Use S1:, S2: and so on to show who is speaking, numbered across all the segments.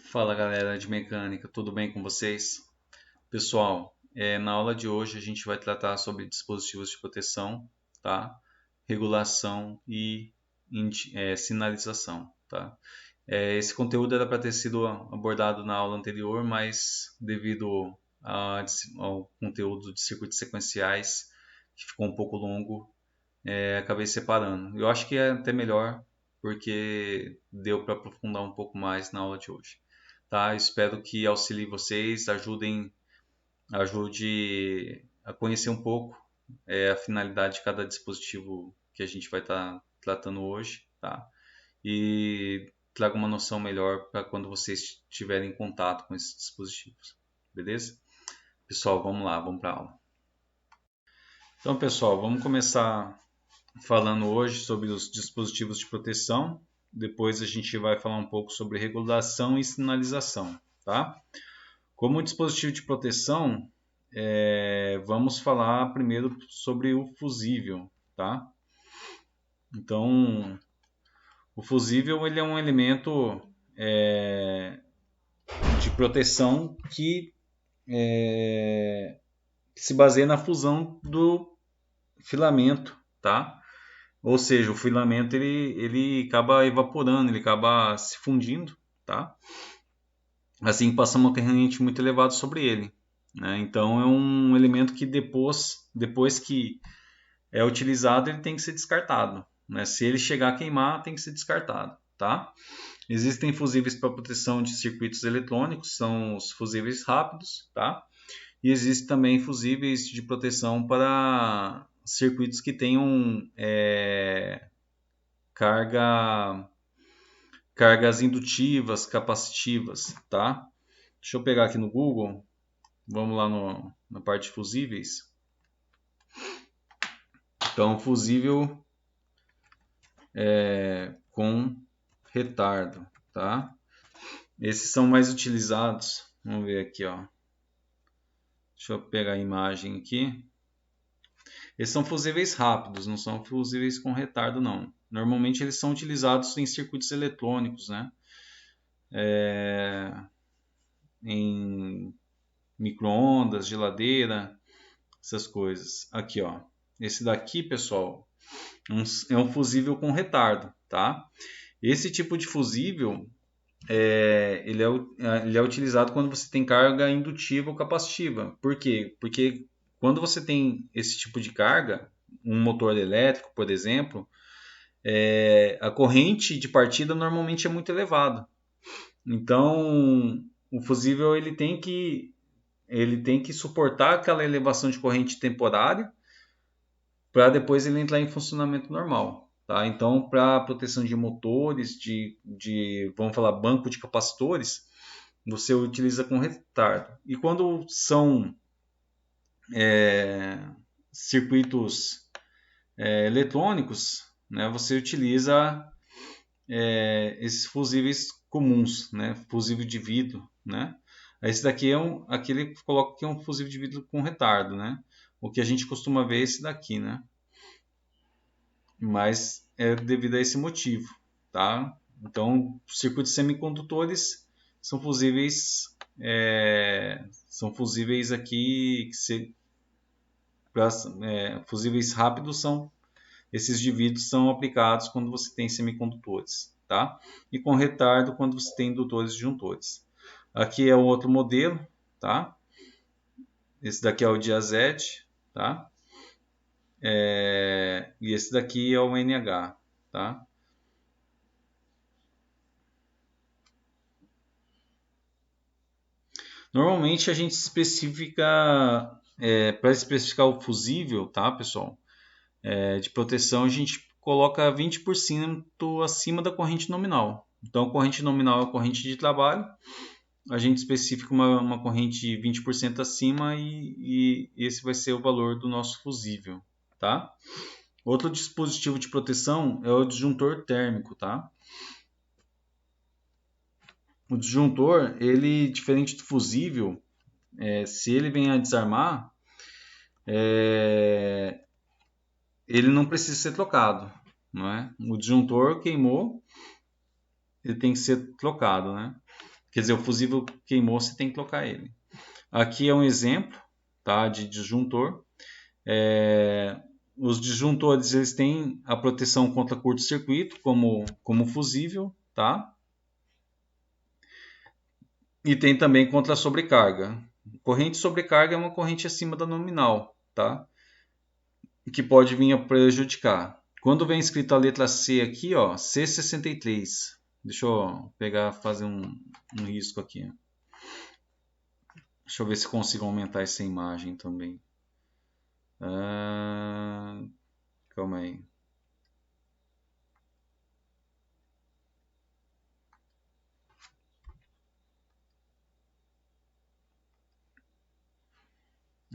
S1: Fala galera de mecânica, tudo bem com vocês? Pessoal, na aula de hoje a gente vai tratar sobre dispositivos de proteção, tá? Regulação e sinalização, tá? Esse conteúdo era para ter sido abordado na aula anterior, mas devido ao conteúdo de circuitos sequenciais, que ficou um pouco longo, acabei separando. Eu acho que é até melhor, porque deu para aprofundar um pouco mais na aula de hoje. Tá? Espero que auxilie vocês, ajude a conhecer um pouco a finalidade de cada dispositivo que a gente vai estar tratando hoje, tá? E traga uma noção melhor para quando vocês tiverem contato com esses dispositivos, beleza? Pessoal, vamos lá, vamos para a aula. Então, pessoal, vamos começar falando hoje sobre os dispositivos de proteção. Depois a gente vai falar um pouco sobre regulação e sinalização, tá? Como dispositivo de proteção, vamos falar primeiro sobre o fusível, tá? Então, o fusível ele é um elemento de proteção que se baseia na fusão do filamento, tá? Ou seja, o filamento ele acaba evaporando, ele acaba se fundindo, tá? Assim passa uma corrente muito elevada sobre ele, né? Então é um elemento que depois que é utilizado, ele tem que ser descartado, né? Se ele chegar a queimar, tem que ser descartado, tá? Existem fusíveis para proteção de circuitos eletrônicos, são os fusíveis rápidos, tá? E existem também fusíveis de proteção para circuitos que tenham cargas indutivas, capacitivas, tá? Deixa eu pegar aqui no Google, vamos lá na parte de fusíveis. Então, fusível com retardo, tá? Esses são mais utilizados. Vamos ver aqui, ó. Deixa eu pegar a imagem aqui. Esses são fusíveis rápidos, não são fusíveis com retardo, não. Normalmente eles são utilizados em circuitos eletrônicos, né? Em micro-ondas, geladeira, essas coisas. Aqui, ó. Esse daqui, pessoal, é um fusível com retardo, tá? Esse tipo de fusível ele é utilizado quando você tem carga indutiva ou capacitiva. Por quê? Porque quando você tem esse tipo de carga, um motor elétrico, por exemplo, a corrente de partida normalmente é muito elevada. Então, o fusível ele tem que suportar aquela elevação de corrente temporária para depois ele entrar em funcionamento normal. Tá? Então, para proteção de motores, vamos falar, banco de capacitores, você utiliza com retardo. E quando são circuitos eletrônicos, né, você utiliza esses fusíveis comuns, né, fusível de vidro, né. Esse daqui aquele que coloca que é um fusível de vidro com retardo, né. O que a gente costuma ver é esse daqui, né. Mas é devido a esse motivo, tá? Então, circuitos semicondutores são fusíveis, aqui fusíveis rápidos são esses de vidro são aplicados quando você tem semicondutores, tá? E com retardo quando você tem indutores e juntores. Aqui é o outro modelo, tá? Esse daqui é o Diazet, tá? E esse daqui é o NH, tá? Normalmente a gente especifica, para especificar o fusível, tá, pessoal? De proteção, a gente coloca 20% acima da corrente nominal. Então, a corrente nominal é a corrente de trabalho, a gente especifica uma corrente 20% acima e esse vai ser o valor do nosso fusível, tá? Outro dispositivo de proteção é o disjuntor térmico, tá? O disjuntor, ele, diferente do fusível, se ele vem a desarmar, ele não precisa ser trocado, não é? O disjuntor queimou, ele tem que ser trocado, né? Quer dizer, o fusível queimou, você tem que trocar ele. Aqui é um exemplo, tá, de disjuntor. Os disjuntores eles têm a proteção contra curto-circuito, como fusível, tá? E tem também contra sobrecarga. Corrente sobrecarga é uma corrente acima da nominal, tá? Que pode vir a prejudicar. Quando vem escrito a letra C aqui, ó, C63. Deixa eu pegar, fazer um risco aqui. Deixa eu ver se consigo aumentar essa imagem também. Calma aí.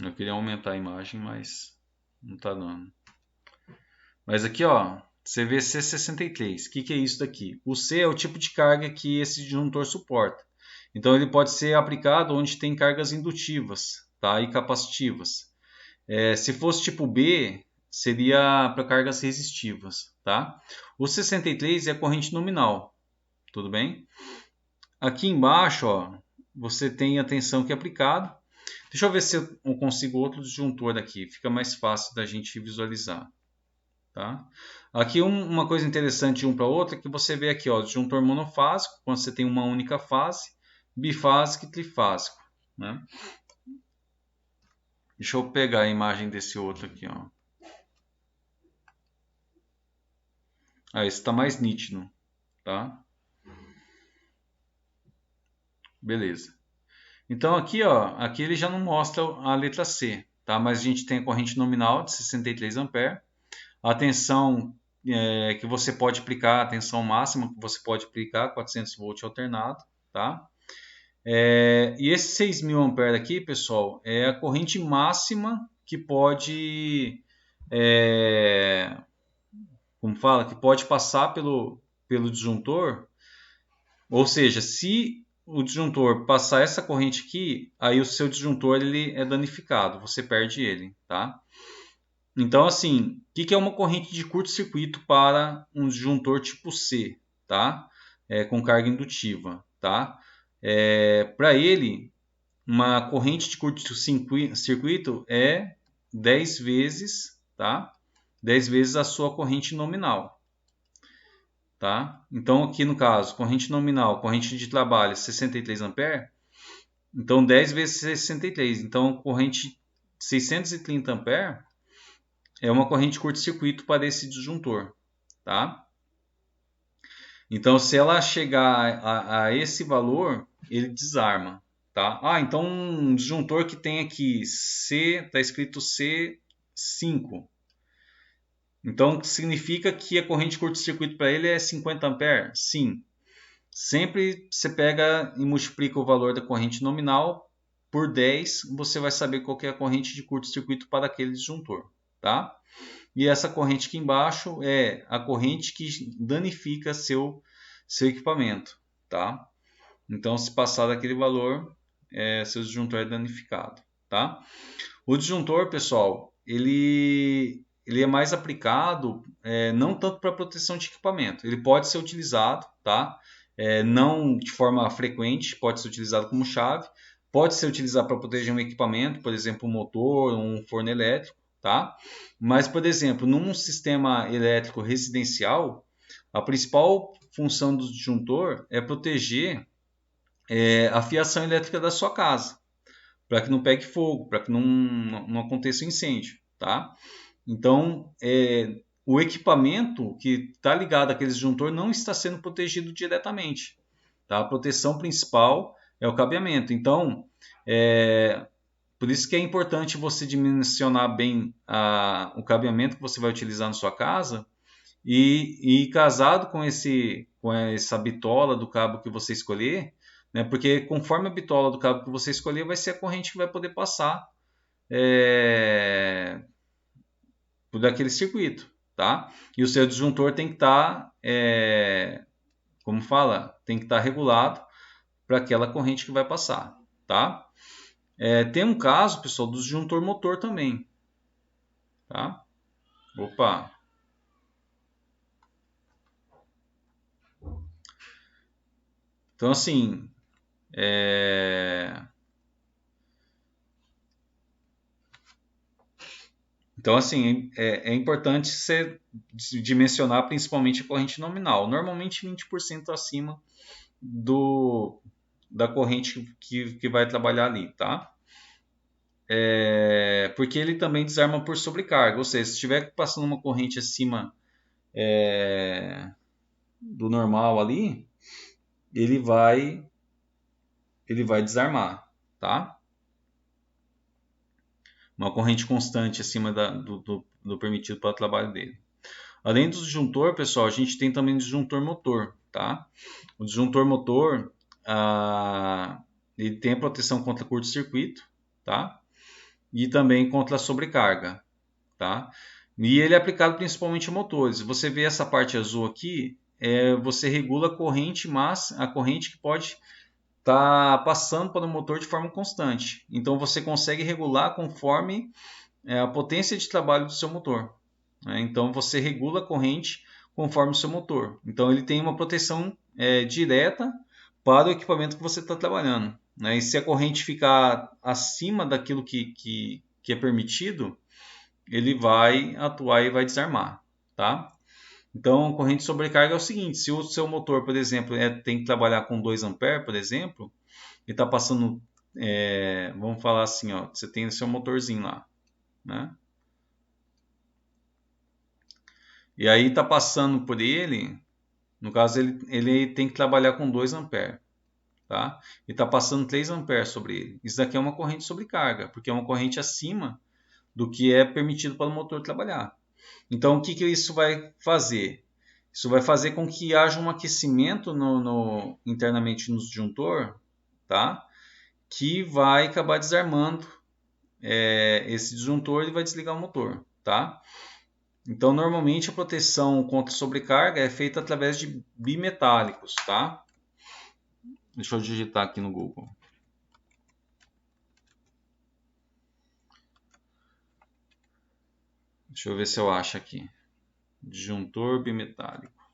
S1: Eu queria aumentar a imagem, mas não está dando. Mas aqui, ó, CVC63. O que é isso daqui? O C é o tipo de carga que esse disjuntor suporta. Então, ele pode ser aplicado onde tem cargas indutivas, tá? E capacitivas. Se fosse tipo B, seria para cargas resistivas, tá? O 63 é a corrente nominal, tudo bem? Aqui embaixo, ó, você tem a tensão que é aplicado. Deixa eu ver se eu consigo outro disjuntor aqui, fica mais fácil da gente visualizar. Tá? Aqui uma coisa interessante de um para outro é que você vê aqui, ó, disjuntor monofásico, quando você tem uma única fase, bifásico e trifásico. Né? Deixa eu pegar a imagem desse outro aqui. Ó. Esse está mais nítido. Tá? Beleza. Então aqui, ó, aqui ele já não mostra a letra C, tá? Mas a gente tem a corrente nominal de 63 amperes, a tensão que você pode aplicar, a tensão máxima que você pode aplicar, 400 volts alternado, tá? E esse 6.000 amperes aqui, pessoal, é a corrente máxima que pode, como fala, que pode passar pelo disjuntor. Ou seja, se o disjuntor passar essa corrente aqui, aí o seu disjuntor ele é danificado, você perde ele, tá? Então, assim, o que é uma corrente de curto-circuito para um disjuntor tipo C, tá? Com carga indutiva, tá? Para ele, uma corrente de curto-circuito é 10 vezes, tá? 10 vezes a sua corrente nominal, tá? Então, aqui no caso, corrente nominal, corrente de trabalho 63 amperes, então 10 vezes 63, então corrente 630 amperes é uma corrente de curto-circuito para esse disjuntor, tá? Então, se ela chegar a esse valor, ele desarma, tá? Então um disjuntor que tem aqui C, está escrito C5. Então, significa que a corrente de curto-circuito para ele é 50 amperes? Sim. Sempre você pega e multiplica o valor da corrente nominal por 10, você vai saber qual é a corrente de curto-circuito para aquele disjuntor, tá? E essa corrente aqui embaixo é a corrente que danifica seu equipamento, tá? Então, se passar daquele valor, seu disjuntor é danificado, tá? O disjuntor, pessoal, ele é mais aplicado não tanto para proteção de equipamento. Ele pode ser utilizado, tá? Não de forma frequente, pode ser utilizado como chave, pode ser utilizado para proteger um equipamento, por exemplo, um motor, um forno elétrico, tá? Mas, por exemplo, num sistema elétrico residencial, a principal função do disjuntor é proteger a fiação elétrica da sua casa, para que não pegue fogo, para que não aconteça um incêndio, tá? Então, o equipamento que está ligado àquele disjuntor não está sendo protegido diretamente, tá? A proteção principal é o cabeamento. Então, por isso que é importante você dimensionar bem o cabeamento que você vai utilizar na sua casa e casado com essa bitola do cabo que você escolher, né? Porque conforme a bitola do cabo que você escolher, vai ser a corrente que vai poder passar por aquele circuito, tá? E o seu disjuntor tem que estar, como fala, tem que estar regulado para aquela corrente que vai passar, tá? Tem um caso, pessoal, do disjuntor motor também, tá? Opa! Então, assim, É... Então, assim, é importante você dimensionar principalmente a corrente nominal. Normalmente 20% acima da corrente que vai trabalhar ali, tá? Porque ele também desarma por sobrecarga. Ou seja, se estiver passando uma corrente acima do normal ali, ele vai, ele vai desarmar, tá? Uma corrente constante acima do permitido para o trabalho dele. Além do disjuntor, pessoal, a gente tem também o disjuntor motor, tá? O disjuntor motor, ele tem a proteção contra curto-circuito, tá? E também contra a sobrecarga, tá? E ele é aplicado principalmente em motores. Você vê essa parte azul aqui, você regula a corrente máxima, a corrente que pode estar passando para o motor de forma constante. Então você consegue regular conforme a potência de trabalho do seu motor, né? Então você regula a corrente conforme o seu motor. Então ele tem uma proteção direta para o equipamento que você está trabalhando, né? E se a corrente ficar acima daquilo que é permitido, ele vai atuar e vai desarmar, tá? Então, corrente de sobrecarga é o seguinte: se o seu motor, por exemplo, tem que trabalhar com 2 ampere, por exemplo, e está passando, vamos falar assim, ó, você tem o seu motorzinho lá, né? E aí está passando por ele, no caso ele tem que trabalhar com 2 ampere, tá? E está passando 3 ampere sobre ele. Isso daqui é uma corrente de sobrecarga, porque é uma corrente acima do que é permitido para o motor trabalhar. Então, o que isso vai fazer? Isso vai fazer com que haja um aquecimento internamente no disjuntor, tá? Que vai acabar desarmando esse disjuntor e vai desligar o motor, tá? Então, normalmente a proteção contra sobrecarga é feita através de bimetálicos, tá? Deixa eu digitar aqui no Google. Deixa eu ver se eu acho aqui. Disjuntor bimetálico.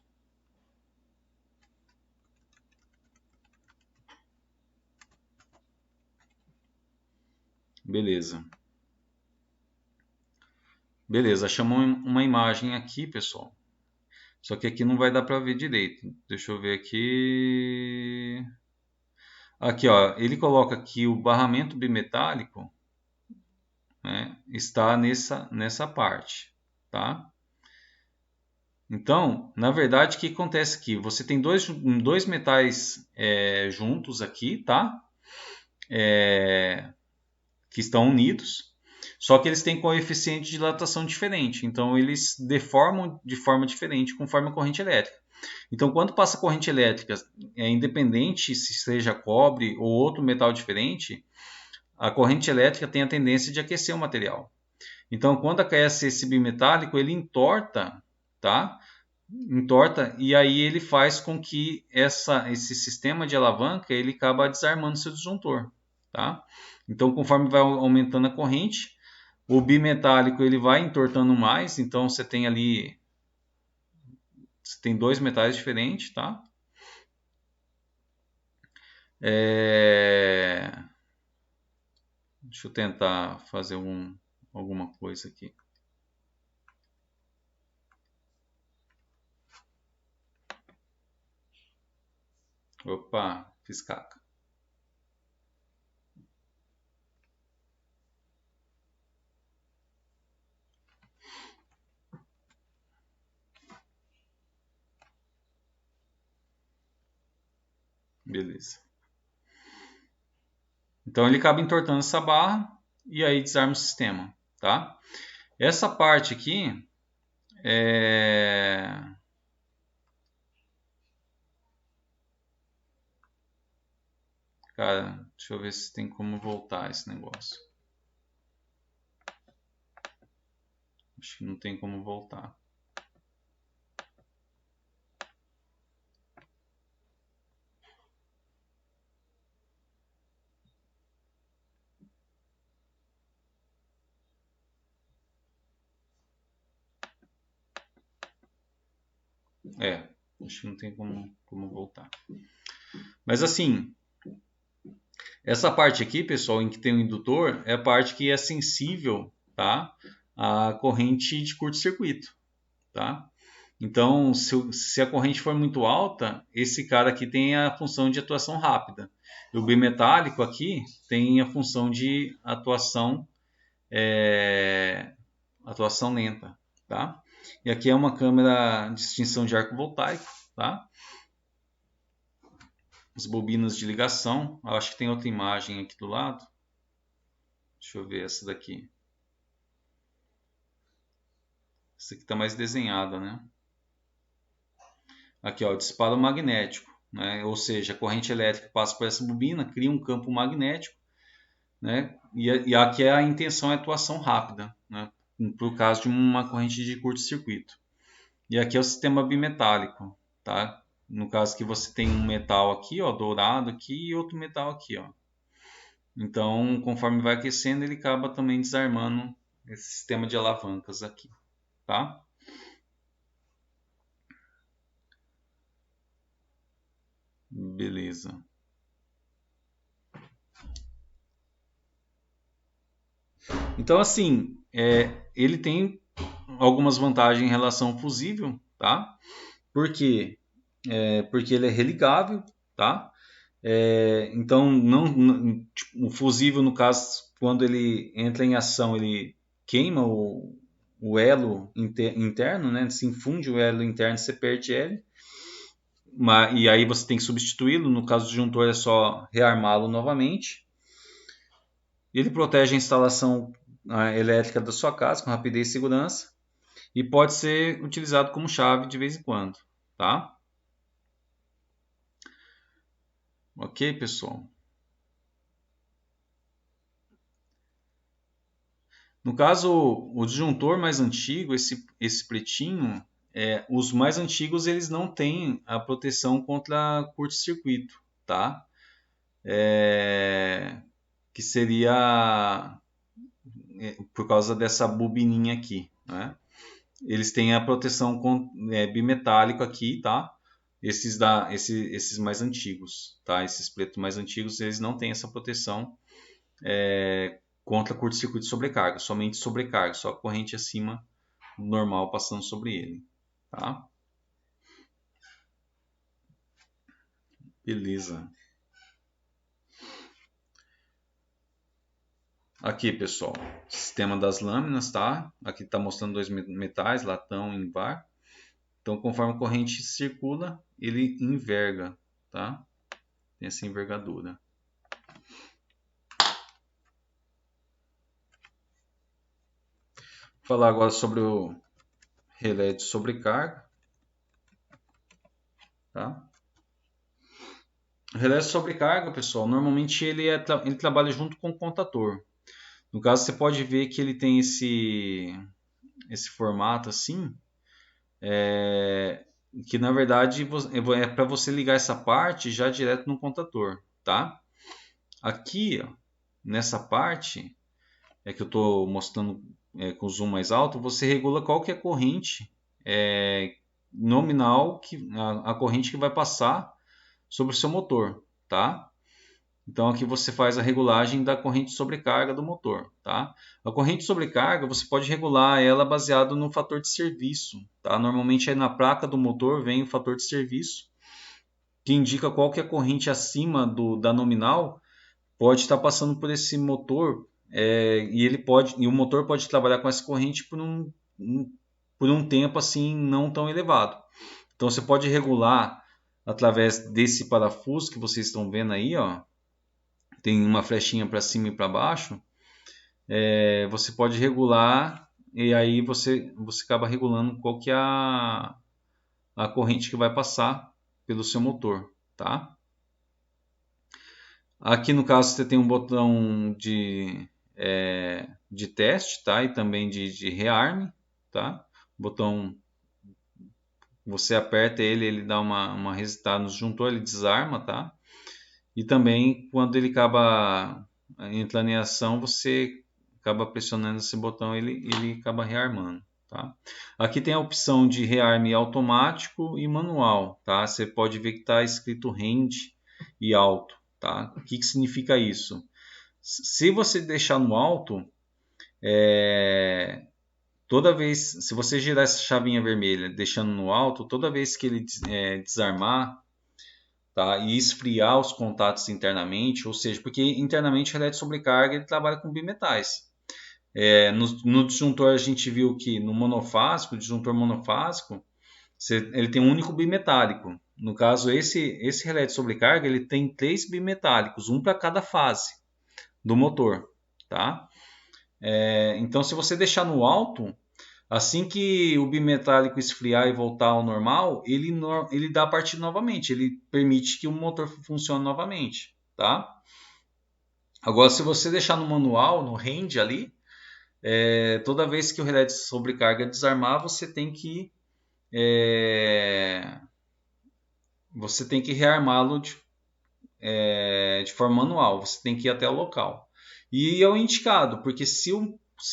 S1: Beleza. Beleza, achamos uma imagem aqui, pessoal. Só que aqui não vai dar para ver direito. Deixa eu ver aqui. Aqui, ó, ele coloca que o barramento bimetálico, né, está nessa parte, tá? Então, na verdade, o que acontece aqui? Você tem dois metais juntos aqui, tá? Que estão unidos, só que eles têm coeficiente de dilatação diferente, então eles deformam de forma diferente conforme a corrente elétrica. Então, quando passa corrente elétrica, independente se seja cobre ou outro metal diferente, a corrente elétrica tem a tendência de aquecer o material. Então, quando aquece esse bimetálico, ele entorta, tá? Entorta e aí ele faz com que esse sistema de alavanca ele acaba desarmando seu disjuntor, tá? Então, conforme vai aumentando a corrente, o bimetálico ele vai entortando mais, então você tem ali dois metais diferentes, tá? Deixa eu tentar fazer alguma coisa aqui. Opa, fiz caca. Beleza. Então ele acaba entortando essa barra e aí desarma o sistema, tá? Essa parte aqui Cara, deixa eu ver se tem como voltar esse negócio. Acho que não tem como voltar. Acho que não tem como voltar. Mas assim, Essa parte aqui, pessoal, em que tem o indutor, é a parte que é sensível, tá, à corrente de curto-circuito, tá? Então, se a corrente for muito alta, esse cara aqui tem a função de atuação rápida. O bimetálico aqui tem a função de atuação lenta, tá? E aqui é uma câmera de extinção de arco voltaico, tá? As bobinas de ligação. Eu acho que tem outra imagem aqui do lado. Deixa eu ver essa daqui. Essa aqui está mais desenhada, né? Aqui, ó, disparo magnético, né? Ou seja, a corrente elétrica passa por essa bobina, cria um campo magnético, né? E aqui a intenção é atuação rápida, né? Por caso de uma corrente de curto-circuito. E aqui é o sistema bimetálico, tá? No caso que você tem um metal aqui, ó, dourado aqui e outro metal aqui, ó. Então, conforme vai aquecendo, ele acaba também desarmando esse sistema de alavancas aqui, tá? Beleza. Então, assim, ele tem algumas vantagens em relação ao fusível, tá? Por quê? Porque ele é religável, tá? Então, tipo, o fusível, no caso, quando ele entra em ação, ele queima o elo interno, né? Se infunde o elo interno, você perde ele. E aí você tem que substituí-lo. No caso do disjuntor, é só rearmá-lo novamente. Ele protege a instalação elétrica da sua casa com rapidez e segurança. E pode ser utilizado como chave de vez em quando, tá? Ok, pessoal? No caso, o disjuntor mais antigo, esse pretinho, os mais antigos eles não têm a proteção contra curto-circuito, tá? Que seria por causa dessa bobininha aqui, né? Eles têm a proteção bimetálico aqui, tá? Esses mais antigos, tá? Esses pretos mais antigos, eles não têm essa proteção contra curto-circuito e sobrecarga, somente sobrecarga, só corrente acima do normal passando sobre ele, tá? Beleza. Aqui, pessoal, sistema das lâminas, tá? Aqui está mostrando dois metais, latão e var. Então, conforme a corrente circula, ele enverga, tá? Tem essa envergadura. Vou falar agora sobre o relé de sobrecarga, tá? O relé de sobrecarga, pessoal, normalmente ele trabalha junto com o contator. No caso, você pode ver que ele tem esse formato assim, que na verdade é para você ligar essa parte já direto no contator, tá? Aqui, ó, nessa parte, que eu estou mostrando com o zoom mais alto, você regula qual que é a corrente nominal, a corrente que vai passar sobre o seu motor, tá? Então aqui você faz a regulagem da corrente de sobrecarga do motor, tá? A corrente de sobrecarga você pode regular ela baseado no fator de serviço, tá? Normalmente na placa do motor vem o fator de serviço que indica qual que é a corrente acima da nominal pode estar passando por esse motor e o motor pode trabalhar com essa corrente por um tempo assim não tão elevado. Então você pode regular através desse parafuso que vocês estão vendo aí, ó, tem uma flechinha para cima e para baixo. Você pode regular e aí você acaba regulando qual que é a corrente que vai passar pelo seu motor, tá? Aqui no caso você tem um botão de teste, tá? E também de rearme, tá? O botão, você aperta ele dá uma resetada no disjuntor, ele desarma, tá? E também quando ele acaba entrando em ação, você acaba pressionando esse botão, ele acaba rearmando, tá? Aqui tem a opção de rearme automático e manual, tá? Você pode ver que está escrito hand e auto. tá? O que significa isso? Se você deixar no alto, toda vez, se você girar essa chavinha vermelha deixando no alto, toda vez que ele desarmar, tá, e esfriar os contatos internamente, ou seja, porque internamente o relé de sobrecarga ele trabalha com bimetais. No disjuntor a gente viu que no monofásico, o disjuntor monofásico, ele tem um único bimetálico. No caso, esse relé de sobrecarga ele tem 3 bimetálicos, um para cada fase do motor, tá? Então, se você deixar no alto, assim que o bimetálico esfriar e voltar ao normal, ele dá a partida novamente, ele permite que o motor funcione novamente, tá? Agora, se você deixar no manual, no hand ali, toda vez que o relé de sobrecarga desarmar, você tem que rearmá-lo de forma manual, você tem que ir até o local. E é o indicado, porque se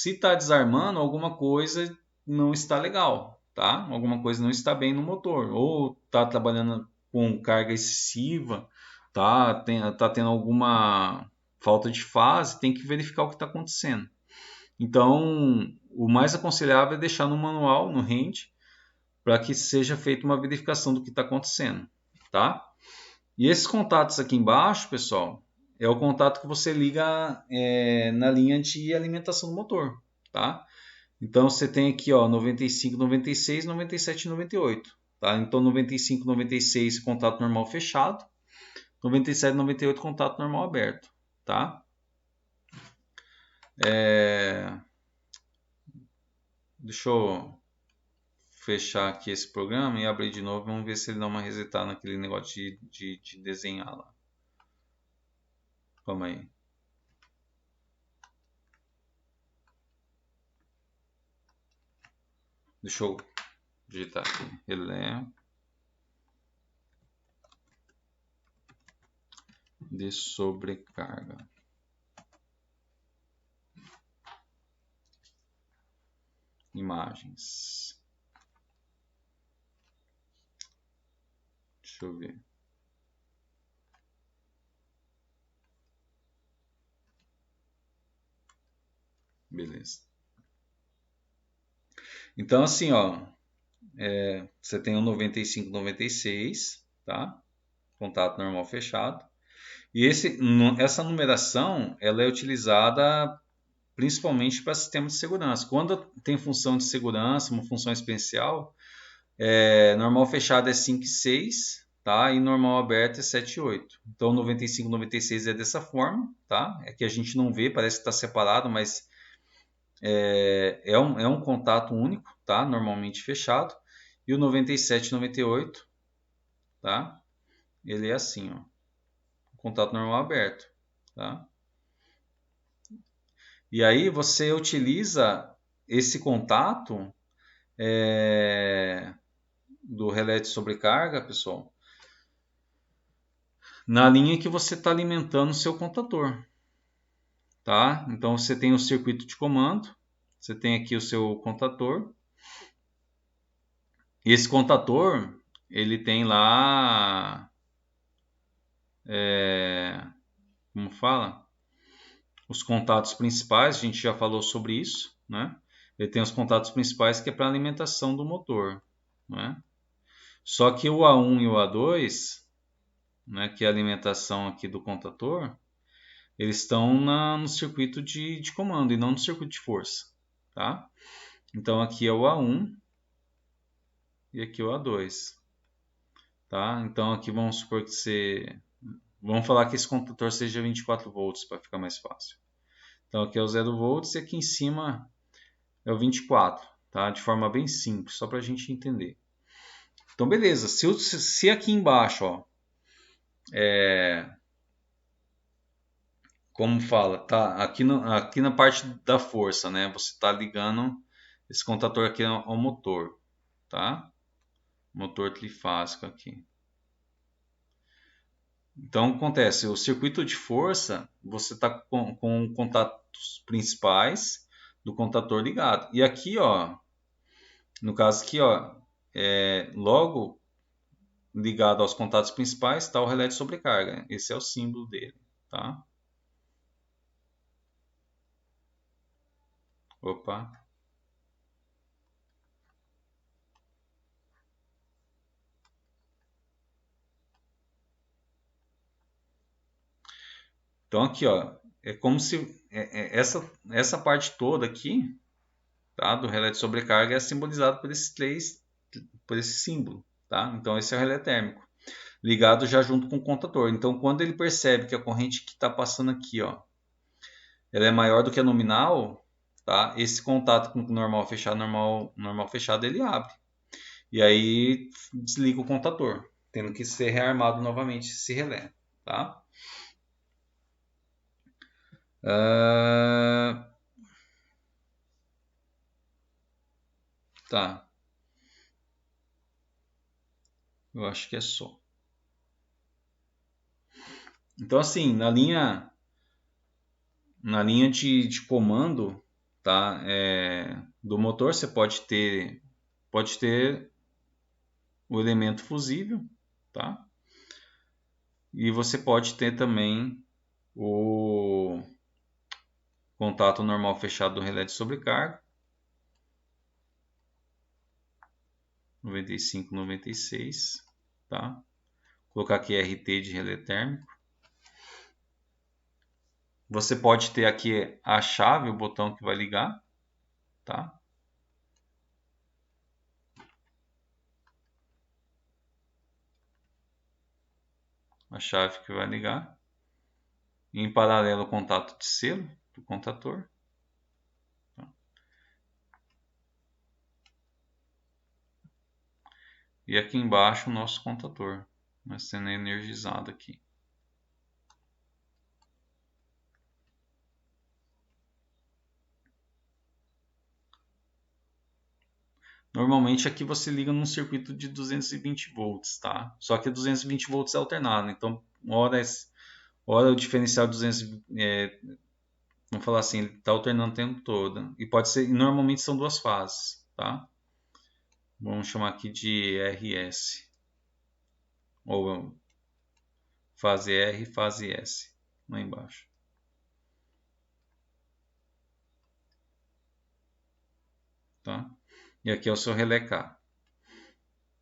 S1: está desarmando, alguma coisa não está legal, tá? Alguma coisa não está bem no motor, ou está trabalhando com carga excessiva, tá tendo alguma falta de fase, tem que verificar o que está acontecendo. Então, o mais aconselhável é deixar no manual, no hand, para que seja feita uma verificação do que está acontecendo, tá? E esses contatos aqui embaixo, pessoal, é o contato que você liga na linha de alimentação do motor, tá? Então você tem aqui, ó, 95, 96, 97 e 98, tá? Então 95, 96 contato normal fechado, 97, 98 contato normal aberto, tá? Deixa eu fechar aqui esse programa e abrir de novo. Vamos ver se ele dá uma resetada naquele negócio de desenhar lá. Calma aí. Deixa eu digitar aqui. Relé de sobrecarga. Imagens. Deixa eu ver. Beleza. Então, assim, ó, você tem o 95, 96, tá? Contato normal fechado. E essa numeração, ela é utilizada principalmente para sistemas de segurança. Quando tem função de segurança, uma função especial, normal fechado é 5 e 6, tá? E normal aberto é 7 e 8. Então, 95, 96 é dessa forma, tá? É que a gente não vê, parece que está separado, mas é um contato único, tá? Normalmente fechado. E o 97 e 98, tá? Ele é assim, ó. Contato normal aberto, tá? E aí você utiliza esse contato do relé de sobrecarga, pessoal, na linha que você está alimentando o seu contador, tá? Então você tem o circuito de comando, você tem aqui o seu contador. E esse contador, ele tem lá, como fala? Os contatos principais, a gente já falou sobre isso, né? Ele tem os contatos principais que é para alimentação do motor, né? Só que o A1 e o A2, né, que é a alimentação aqui do contador, eles estão no circuito de comando e não no circuito de força, tá? Então aqui é o A1 e aqui é o A2, tá? Então aqui vamos supor que vamos falar que esse contador seja 24 volts para ficar mais fácil. Então aqui é o 0 volts e aqui em cima é o 24, tá? De forma bem simples, só para a gente entender. Então beleza, se aqui embaixo, ó, como fala, tá aqui na parte da força, né? Você está ligando esse contador aqui ao motor, tá? Motor trifásico aqui. Então acontece, o circuito de força, você está com contatos principais do contador ligado. E aqui, ó, no caso aqui, ó, logo ligado aos contatos principais está o relé de sobrecarga. Esse é o símbolo dele, tá? Opa. Então aqui, ó, é como se essa parte toda aqui, tá, do relé de sobrecarga é simbolizado por esses três, por esse símbolo, tá? Então esse é o relé térmico, ligado já junto com o contador. Então quando ele percebe que a corrente que está passando aqui, ó, ela é maior do que a nominal, tá? Esse contato com normal fechado, normal fechado, ele abre. E aí desliga o contador, tendo que ser rearmado novamente esse relé, tá? Ah, tá, eu acho que é só. Então assim, na linha de comando, tá? Do motor você pode ter o elemento fusível, tá? E você pode ter também o contato normal fechado do relé de sobrecarga, 95, 96, tá? Vou colocar aqui RT de relé térmico. Você pode ter aqui a chave, o botão que vai ligar, tá? A chave que vai ligar. Em paralelo, o contato de selo do contador. Tá? E aqui embaixo o nosso contador, vai sendo energizado aqui. Normalmente aqui você liga num circuito de 220 volts, tá? Só que 220 volts é alternado, então hora o diferencial 200, vamos falar assim, ele está alternando o tempo todo. E pode ser, normalmente são duas fases, tá? Vamos chamar aqui de RS, ou fase R e fase S, lá embaixo. Tá? E aqui é o seu relé K.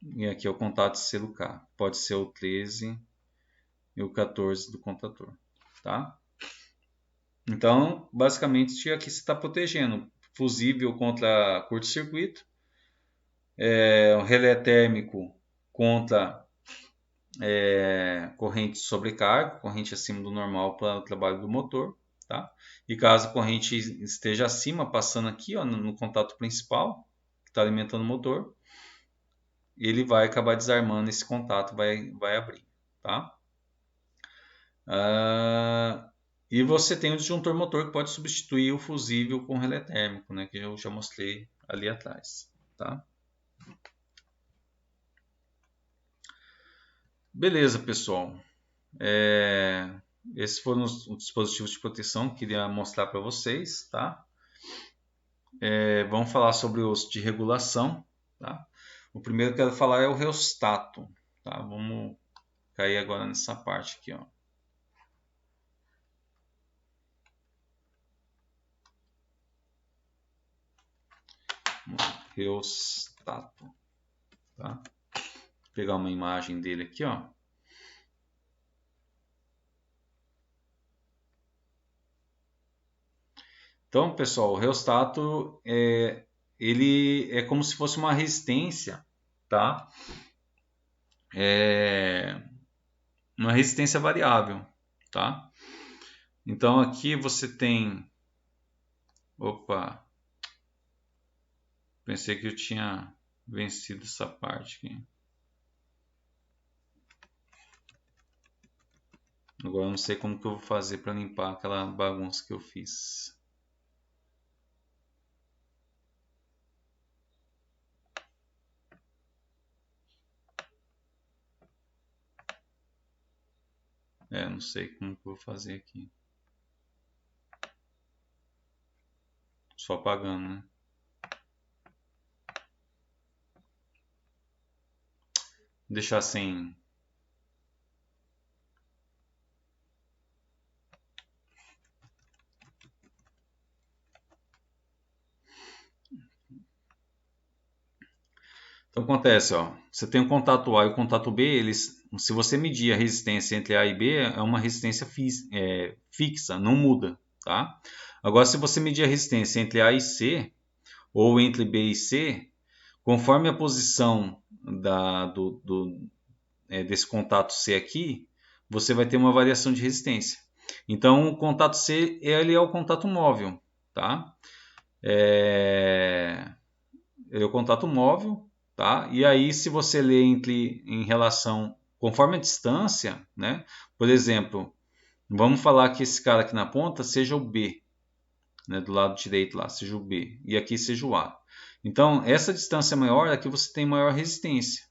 S1: E aqui é o contato de selo K. Pode ser o 13 e o 14 do contador. Tá? Então, basicamente, aqui você está protegendo fusível contra curto-circuito, o relé térmico contra corrente de sobrecarga, corrente acima do normal para o trabalho do motor. Tá? E caso a corrente esteja acima, passando aqui ó, no contato principal, que está alimentando o motor, ele vai acabar desarmando esse contato, vai abrir. Tá? E você tem o disjuntor motor que pode substituir o fusível com relé térmico, né, que eu já mostrei ali atrás. Tá? Beleza, pessoal. Esses foram os dispositivos de proteção que eu queria mostrar para vocês. Tá? Vamos falar sobre os de regulação. Tá? O primeiro que eu quero falar é o reostato. Tá? Vamos cair agora nessa parte aqui. Ó. Reostato. Tá? Vou pegar uma imagem dele aqui. Ó. Então, pessoal, o reostato ele é como se fosse uma resistência, tá? Uma resistência variável, tá? Então aqui você tem, opa, pensei que eu tinha vencido essa parte aqui. Agora eu não sei como que eu vou fazer para limpar aquela bagunça que eu fiz. Não sei como que eu vou fazer aqui. Só apagando, né? deixar sem... Então acontece, ó, você tem o contato A e o contato B, se você medir a resistência entre A e B, é uma resistência fixa, não muda, tá? Agora, se você medir a resistência entre A e C, ou entre B e C, conforme a posição desse contato C aqui, você vai ter uma variação de resistência. Então, o contato C ele é o contato móvel, tá? Ele é o contato móvel, tá? E aí, se você ler em relação, conforme a distância, né? Por exemplo, vamos falar que esse cara aqui na ponta seja o B, né? Do lado direito lá, seja o B, e aqui seja o A. Então, essa distância maior, aqui você tem maior resistência,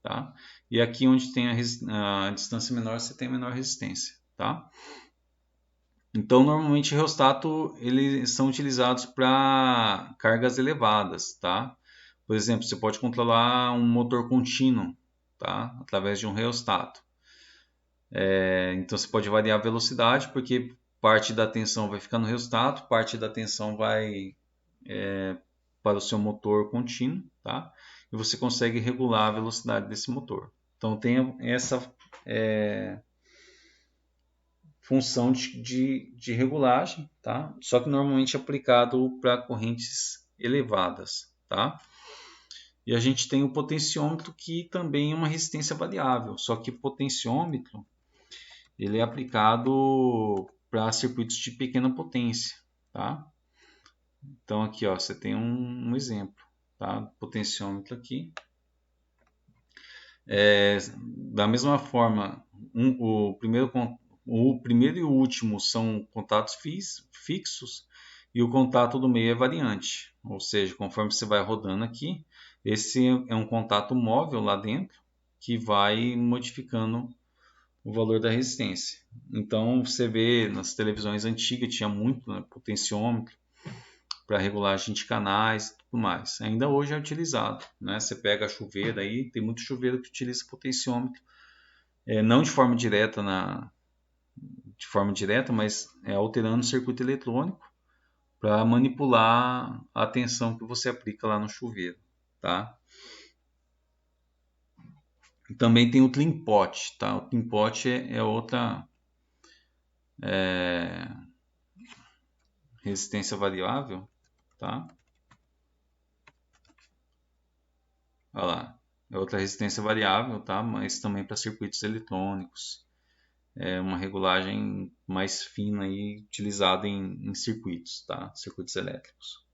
S1: tá? E aqui onde tem a distância menor, você tem menor resistência, tá? Então, normalmente, o reostato eles são utilizados para cargas elevadas, tá? Por exemplo, você pode controlar um motor contínuo, tá? Através de um reostato. Então, você pode variar a velocidade, porque parte da tensão vai ficar no reostato, parte da tensão vai para o seu motor contínuo, tá? E você consegue regular a velocidade desse motor. Então, tem essa função de regulagem, tá? Só que normalmente é aplicado para correntes elevadas, tá? E a gente tem o potenciômetro, que também é uma resistência variável, só que o potenciômetro ele é aplicado para circuitos de pequena potência, tá? Então aqui, ó, você tem um exemplo, tá? Potenciômetro aqui. Da mesma forma, o primeiro e o último são contatos fixos e o contato do meio é variante. Ou seja, conforme você vai rodando aqui, esse é um contato móvel lá dentro que vai modificando o valor da resistência. Então você vê nas televisões antigas tinha muito, né, potenciômetro para regulagem de canais e tudo mais. Ainda hoje é utilizado, né? Você pega a chuveira aí, tem muito chuveiro que utiliza potenciômetro, não de forma direta, mas alterando o circuito eletrônico para manipular a tensão que você aplica lá no chuveiro, tá? E também tem o clean pot, tá? O clean pot é outra resistência variável, tá? Olha lá, é outra resistência variável, tá? Mas também para circuitos eletrônicos. É uma regulagem mais fina e utilizada em circuitos, tá? Circuitos elétricos.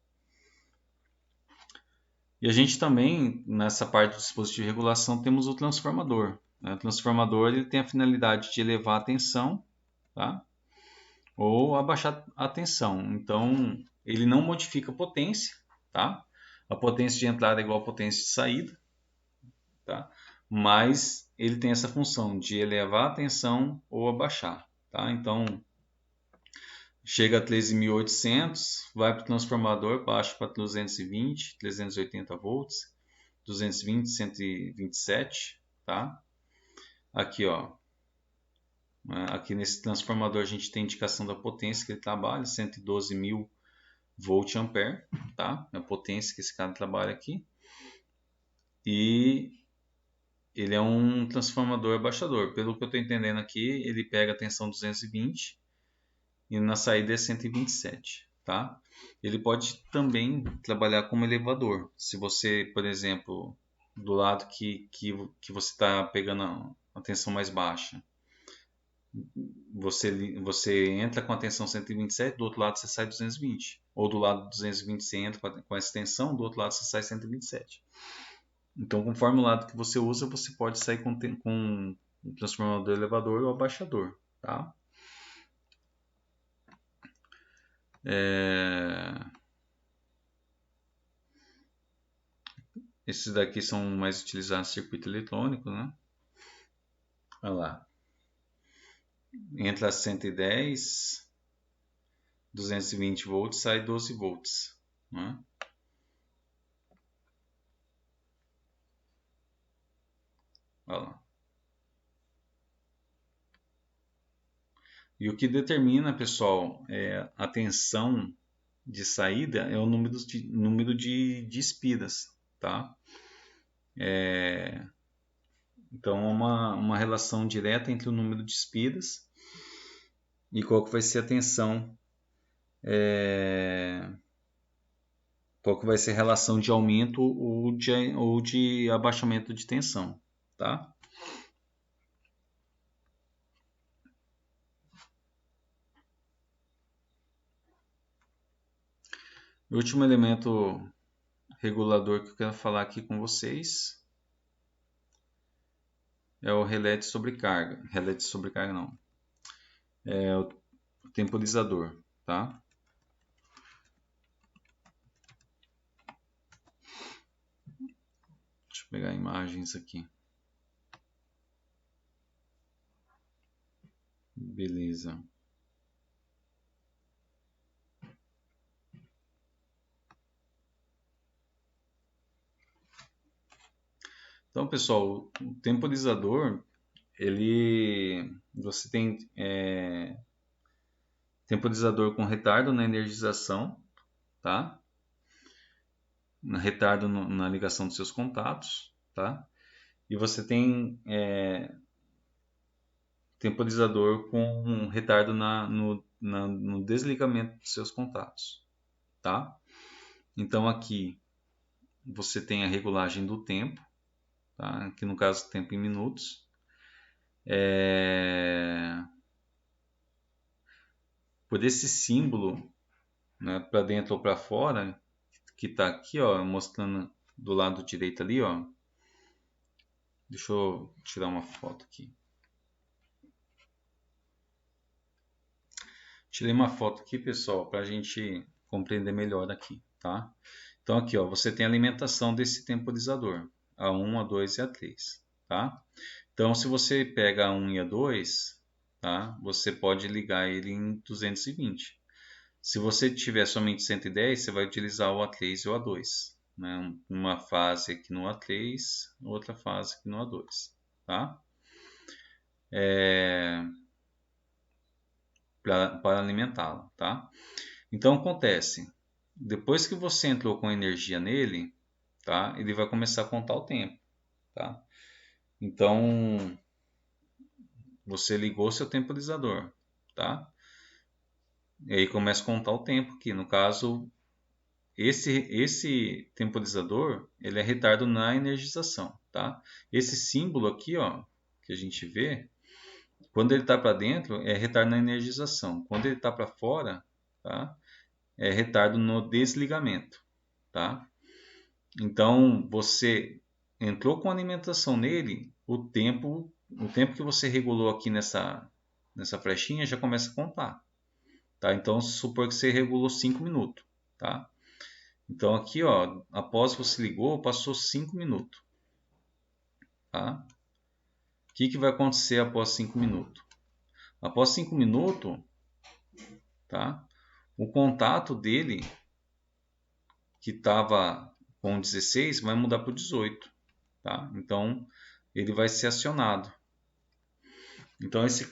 S1: E a gente também, nessa parte do dispositivo de regulação, temos o transformador, né? O transformador ele tem a finalidade de elevar a tensão, tá? Ou abaixar a tensão. Então, ele não modifica a potência, tá? A potência de entrada é igual à potência de saída, tá? Mas ele tem essa função de elevar a tensão ou abaixar, tá? Então, chega a 13.800, vai para o transformador, baixa para 220, 380 volts, 220, 127, tá? Aqui, ó. Aqui nesse transformador a gente tem indicação da potência que ele trabalha, 112.000 volt-ampere, tá? É a potência que esse cara trabalha aqui. E ele é um transformador abaixador. Pelo que eu estou entendendo aqui, ele pega a tensão 220 e na saída é 127, tá? Ele pode também trabalhar como elevador. Se você, por exemplo, do lado que você está pegando a tensão mais baixa, você entra com a tensão 127, do outro lado você sai 220. Ou do lado 220 você entra com essa tensão, do outro lado você sai 127. Então, conforme o lado que você usa, você pode sair com um transformador elevador ou abaixador, tá? Esses daqui são mais utilizados no circuito eletrônico, né? Olha lá. Entra 110, 220 volts, sai 12 volts, né? Olha lá. E o que determina, pessoal, a tensão de saída é o número de espiras, tá? Então, é uma relação direta entre o número de espiras e qual que vai ser a tensão, qual que vai ser a relação de aumento ou de abaixamento de tensão, tá? O último elemento regulador que eu quero falar aqui com vocês é o relé de sobrecarga. Relé de sobrecarga não. É o temporizador, tá? Deixa eu pegar imagens aqui. Beleza. Então, pessoal, o temporizador, você tem temporizador com retardo na energização, tá? Retardo na ligação dos seus contatos, tá? E você tem temporizador com um retardo no desligamento dos seus contatos, tá? Então aqui você tem a regulagem do tempo, tá? Aqui no caso tempo em minutos. Por esse símbolo, né, para dentro ou para fora, que está aqui, ó, mostrando do lado direito ali, ó. Deixa eu tirar uma foto aqui. Tirei uma foto aqui, pessoal, para a gente compreender melhor aqui, tá? Então aqui, ó, você tem a alimentação desse temporizador, A1, A2 e A3, tá? Então se você pega A1 e A2, tá? Você pode ligar ele em 220. Se você tiver somente 110, você vai utilizar o A3 e o A2, né? Uma fase aqui no A3, outra fase aqui no A2, tá? Para alimentá-lo, tá? Então acontece, depois que você entrou com energia nele, tá? Ele vai começar a contar o tempo, tá? Então você ligou seu temporizador, tá? E aí começa a contar o tempo aqui. No caso, esse temporizador, ele é retardo na energização, tá? Esse símbolo aqui, ó, que a gente vê, quando ele está para dentro é retardo na energização. Quando ele está para fora, tá? É retardo no desligamento, tá? Então você entrou com alimentação nele, o tempo que você regulou aqui nessa flechinha já começa a contar, tá? Então supor que você regulou 5 minutos, tá? Então aqui, ó, após você ligou, passou 5 minutos, tá? O que vai acontecer após 5 minutos? Após 5 minutos, tá? O contato dele que estava com 16 vai mudar para o 18, tá? Então ele vai ser acionado. Então esse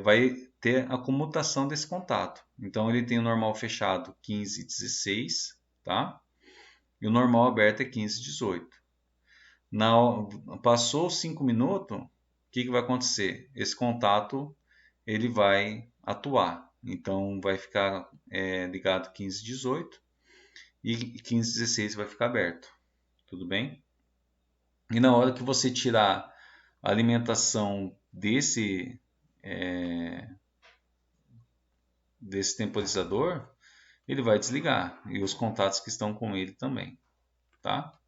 S1: vai ter a comutação desse contato. Então ele tem o normal fechado 15, 16, tá? E o normal aberto é 15, 18. Passou 5 minutos, o que vai acontecer? Esse contato ele vai atuar. Então vai ficar ligado 15, 18 e 15, 16 vai ficar aberto. Tudo bem? E na hora que você tirar a alimentação desse temporizador, ele vai desligar e os contatos que estão com ele também, tá?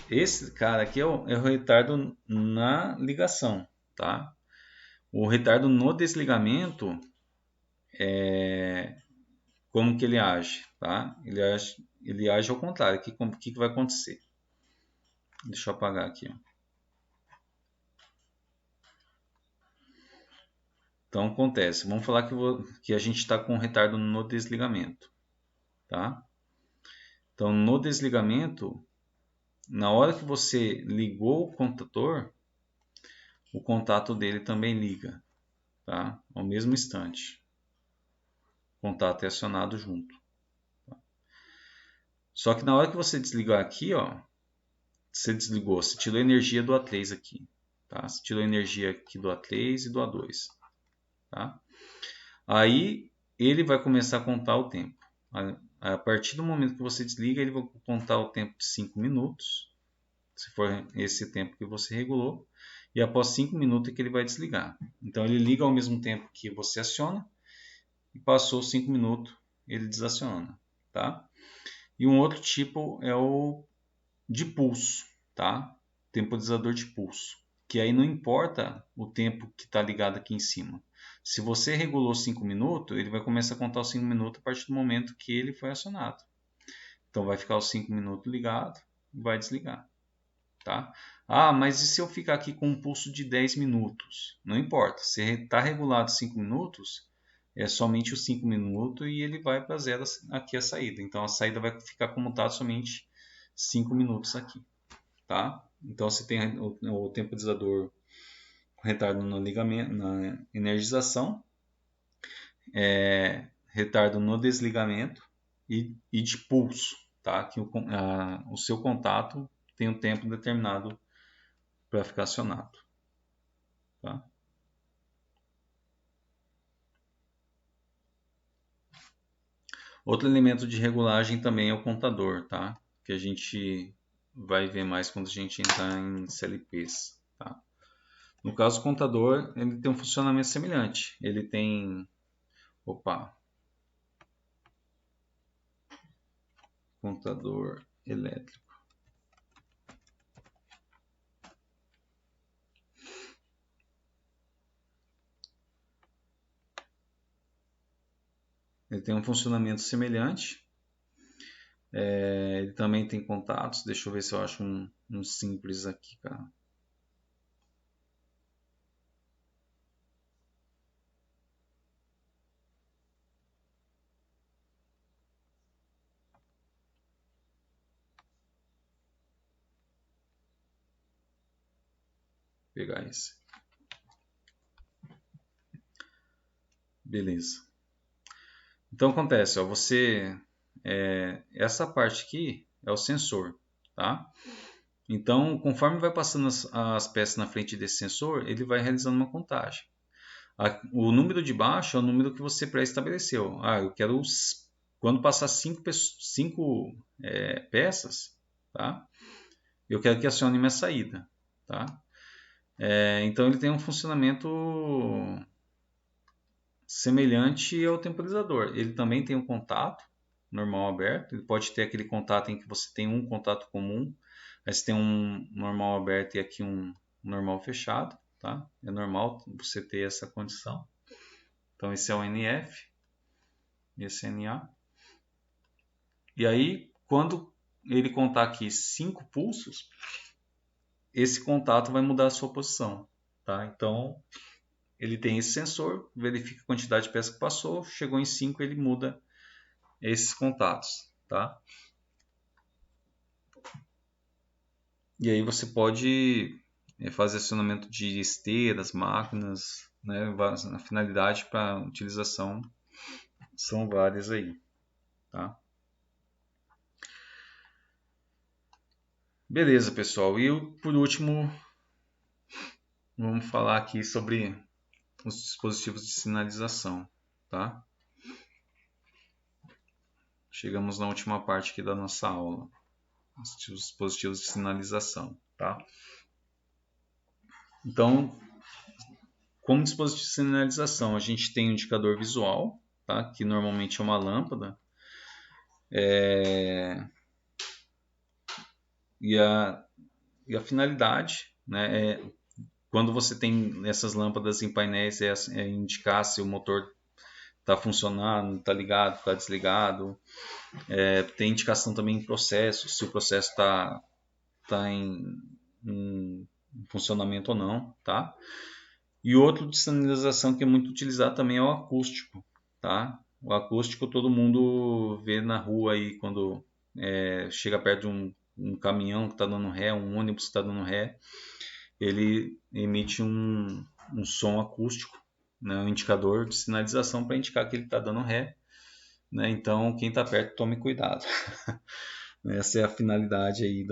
S1: Esse cara aqui é o retardo na ligação, tá? O retardo no desligamento, como que ele age, tá? Ele age ao contrário. O que vai acontecer? Deixa eu apagar aqui, ó. Então acontece, vamos falar que a gente está com retardo no desligamento, tá? Então no desligamento na hora que você ligou o contador, o contato dele também liga, tá? Ao mesmo instante. O contato é acionado junto. Tá? Só que na hora que você desligar aqui, ó, você desligou, você tirou energia do A3 aqui, tá? Você tirou energia aqui do A3 e do A2, tá? Aí ele vai começar a contar o tempo. A partir do momento que você desliga, ele vai contar o tempo de 5 minutos, se for esse tempo que você regulou, e após 5 minutos é que ele vai desligar. Então ele liga ao mesmo tempo que você aciona, e passou 5 minutos, ele desaciona, tá? E um outro tipo é o de pulso, tá? Temporizador de pulso, que aí não importa o tempo que está ligado aqui em cima. Se você regulou 5 minutos, ele vai começar a contar os 5 minutos a partir do momento que ele foi acionado. Então vai ficar os 5 minutos ligado e vai desligar, tá? Ah, mas e se eu ficar aqui com um pulso de 10 minutos? Não importa, se está regulado 5 minutos, é somente os 5 minutos e ele vai para zero aqui a saída. Então a saída vai ficar comutada somente 5 minutos aqui, tá? Então você tem o temporizador com retardo no ligamento, na energização, retardo no desligamento e de pulso, tá? Que o seu contato tem um tempo determinado para ficar acionado, tá? Outro elemento de regulagem também é o contador, tá? Que a gente vai ver mais quando a gente entrar em CLPs, tá? No caso, o contador ele tem um funcionamento semelhante. Ele tem, contador elétrico. Ele tem um funcionamento semelhante. Ele também tem contatos. Deixa eu ver se eu acho um simples aqui, cara. Vou pegar esse. Beleza. Então acontece, ó, essa parte aqui é o sensor, tá? Então, conforme vai passando as peças na frente desse sensor, ele vai realizando uma contagem. O número de baixo é o número que você pré-estabeleceu. Eu quero, quando passar 5 peças, tá? Eu quero que acione minha saída, tá? Então, ele tem um funcionamento semelhante ao temporizador. Ele também tem um contato normal aberto. Ele pode ter aquele contato em que você tem um contato comum, aí você tem um normal aberto e aqui um normal fechado, tá? É normal você ter essa condição. Então esse é o NF, esse é NA. E aí quando ele contar aqui 5 pulsos, esse contato vai mudar a sua posição, tá? Então ele tem esse sensor, verifica a quantidade de peça que passou, chegou em 5, ele muda esses contatos, tá? E aí você pode fazer acionamento de esteiras, máquinas, né? A finalidade para utilização são várias aí, tá? Beleza, pessoal. E por último, vamos falar aqui sobre os dispositivos de sinalização, tá? Chegamos na última parte aqui da nossa aula, os dispositivos de sinalização, tá? Então, como dispositivo de sinalização, a gente tem um indicador visual, tá? Que normalmente é uma lâmpada, e a finalidade, né, quando você tem essas lâmpadas em painéis, é indicar se o motor está funcionando, está ligado, está desligado. Tem indicação também em processo, se o processo está em funcionamento ou não, tá? E outro de sinalização que é muito utilizado também é o acústico, tá? O acústico todo mundo vê na rua aí quando chega perto um caminhão que está dando ré, um ônibus que está dando ré, ele emite um som acústico, né, um indicador de sinalização para indicar que ele está dando ré, né, então quem está perto tome cuidado. Essa é a finalidade aí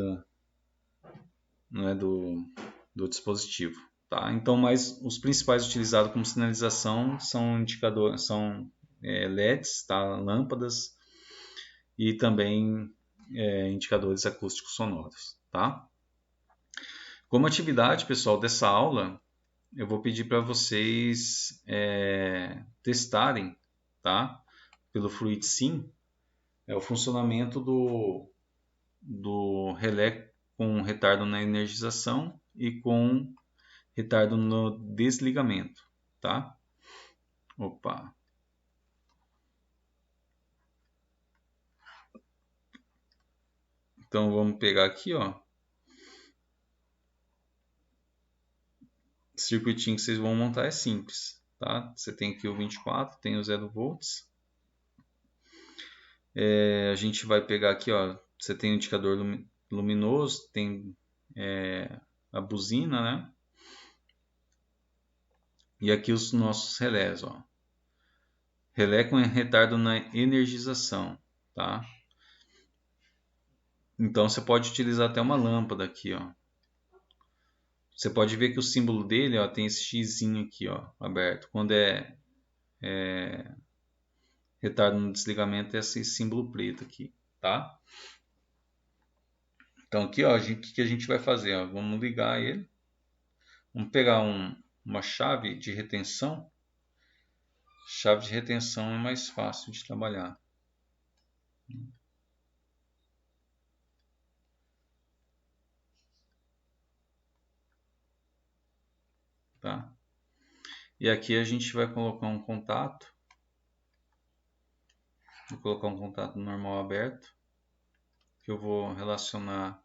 S1: né, do dispositivo. Tá? Então, mas os principais utilizados como sinalização são indicadores, são LEDs, tá? Lâmpadas e também indicadores acústicos sonoros. Tá? Como atividade, pessoal, dessa aula, eu vou pedir para vocês testarem, tá? Pelo FluidSim, o funcionamento do relé com retardo na energização e com retardo no desligamento, tá? Opa. Então vamos pegar aqui, ó. O circuitinho que vocês vão montar é simples, tá? Você tem aqui o 24, tem o 0 volts. A gente vai pegar aqui, ó. Você tem o indicador luminoso, tem a buzina, né? E aqui os nossos relés, ó. Relé com retardo na energização, tá? Então você pode utilizar até uma lâmpada aqui, ó. Você pode ver que o símbolo dele, ó, tem esse xizinho aqui, ó, aberto. Quando é retardo no desligamento, é esse símbolo preto aqui, tá? Então aqui, ó, o que a gente vai fazer? Ó? Vamos ligar ele. Vamos pegar uma chave de retenção. Chave de retenção é mais fácil de trabalhar. Tá? E aqui a gente vai colocar um contato. Vou colocar um contato normal aberto. Que eu vou relacionar.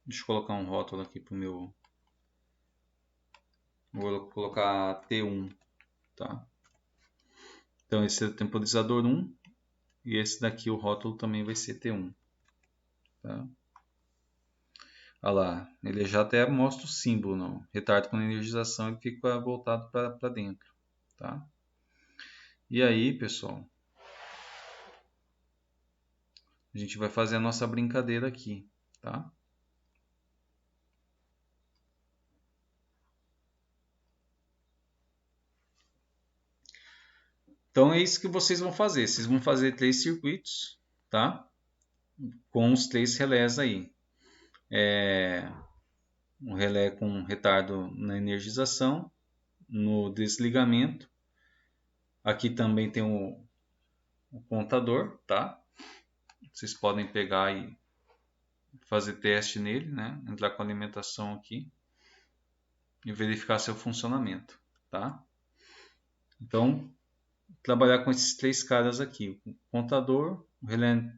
S1: Deixa eu colocar um rótulo aqui para o meu. Vou colocar T1. Tá? Então esse é o temporizador 1. E esse daqui, o rótulo, também vai ser T1. Tá? Olha lá, ele já até mostra o símbolo, não. Retardo com energização, ele fica voltado para dentro, tá? E aí, pessoal, a gente vai fazer a nossa brincadeira aqui, tá? Então é isso que vocês vão fazer. Vocês vão fazer 3 circuitos, tá? Com os 3 relés aí. Um relé com retardo na energização, no desligamento. Aqui também tem o contador, tá? Vocês podem pegar e fazer teste nele, né? Entrar com a alimentação aqui e verificar seu funcionamento, tá? Então, trabalhar com esses 3 caras aqui: o contador, o relé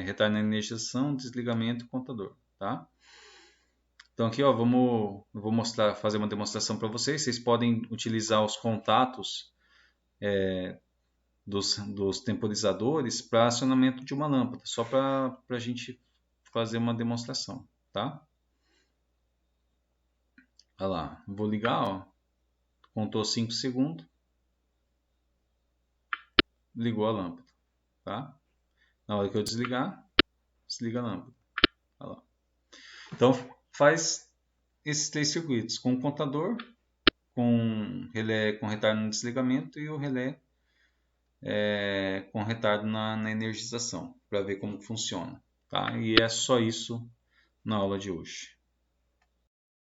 S1: retardo na energização, desligamento e contador, tá? Então aqui, ó, eu vou fazer uma demonstração para vocês. Vocês podem utilizar os contatos dos temporizadores para acionamento de uma lâmpada, só para a gente fazer uma demonstração, tá? Olha lá, vou ligar, ó, contou 5 segundos, ligou a lâmpada, tá? Na hora que eu desligar, desliga a lâmpada. Olha lá. Então faz esses 3 circuitos com o contador, com relé com retardo no desligamento e o relé com retardo na energização, para ver como funciona, tá? E é só isso na aula de hoje.